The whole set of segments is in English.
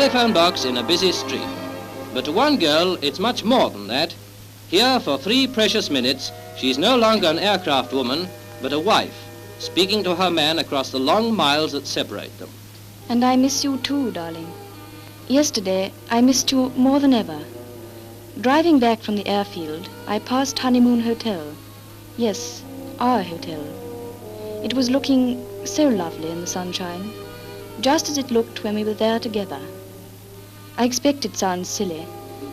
telephone box in a busy street. But to one girl, it's much more than that. Here, for 3 precious minutes, she's no longer an aircraft woman, but a wife, speaking to her man across the long miles that separate them. And I miss you too, darling. Yesterday, I missed you more than ever. Driving back from the airfield, I passed Honeymoon Hotel. Yes, our hotel. It was looking so lovely in the sunshine, just as it looked when we were there together. I expect it sounds silly,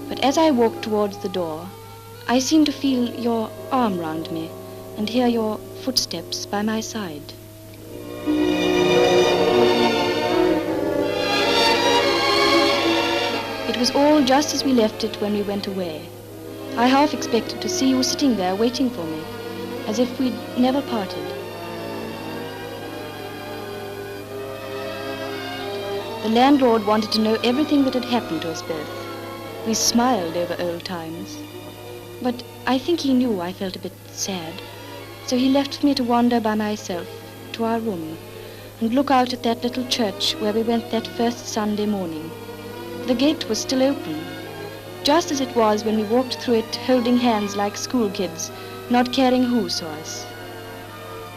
but as I walked towards the door, I seemed to feel your arm round me and hear your footsteps by my side. It was all just as we left it when we went away. I half expected to see you sitting there waiting for me, as if we'd never parted. The landlord wanted to know everything that had happened to us both. We smiled over old times. But I think he knew I felt a bit sad, so he left me to wander by myself to our room and look out at that little church where we went that first Sunday morning. The gate was still open, just as it was when we walked through it holding hands like school kids, not caring who saw us.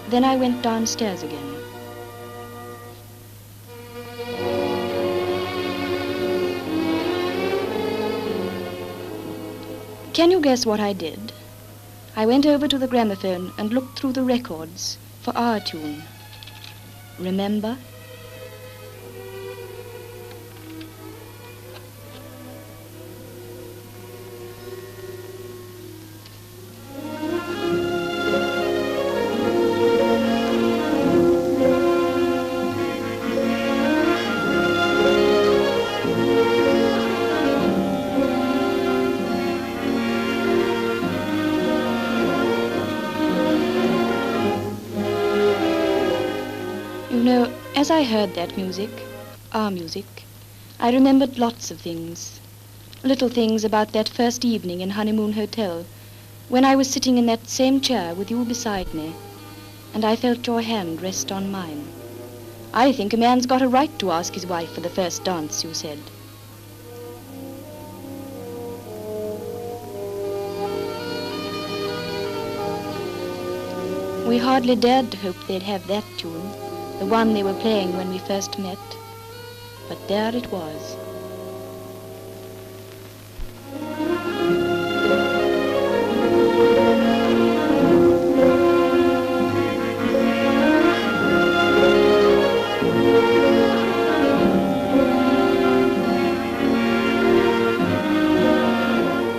Then I went downstairs again. Can you guess what I did? I went over to the gramophone and looked through the records for our tune. Remember? As I heard that music, our music, I remembered lots of things. Little things about that first evening in Honeymoon Hotel, when I was sitting in that same chair with you beside me, and I felt your hand rest on mine. I think a man's got a right to ask his wife for the first dance, you said. We hardly dared to hope they'd have that tune, the one they were playing when we first met, but there it was.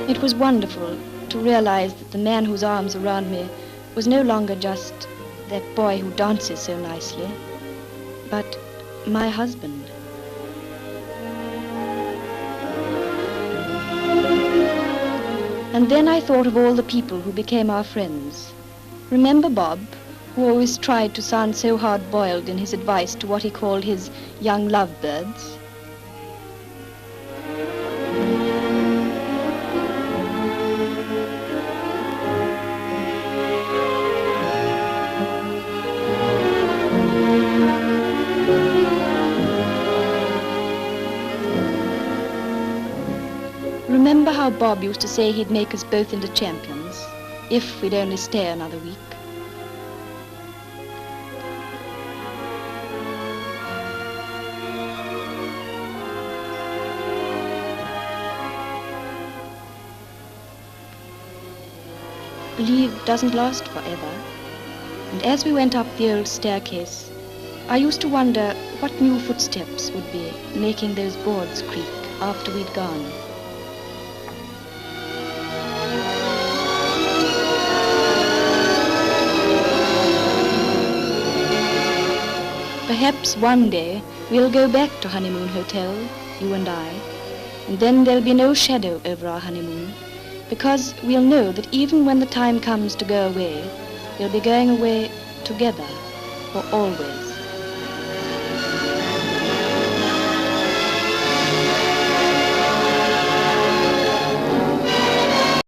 It was wonderful to realize that the man whose arms were around me was no longer just that boy who dances so nicely, but my husband. And then I thought of all the people who became our friends. Remember Bob, who always tried to sound so hard-boiled in his advice to what he called his young lovebirds? Remember how Bob used to say he'd make us both into champions, if we'd only stay another week? Leave doesn't last forever, and as we went up the old staircase, I used to wonder what new footsteps would be making those boards creak after we'd gone. Perhaps one day we'll go back to Honeymoon Hotel, you and I, and then there'll be no shadow over our honeymoon, because we'll know that even when the time comes to go away, we'll be going away together for always.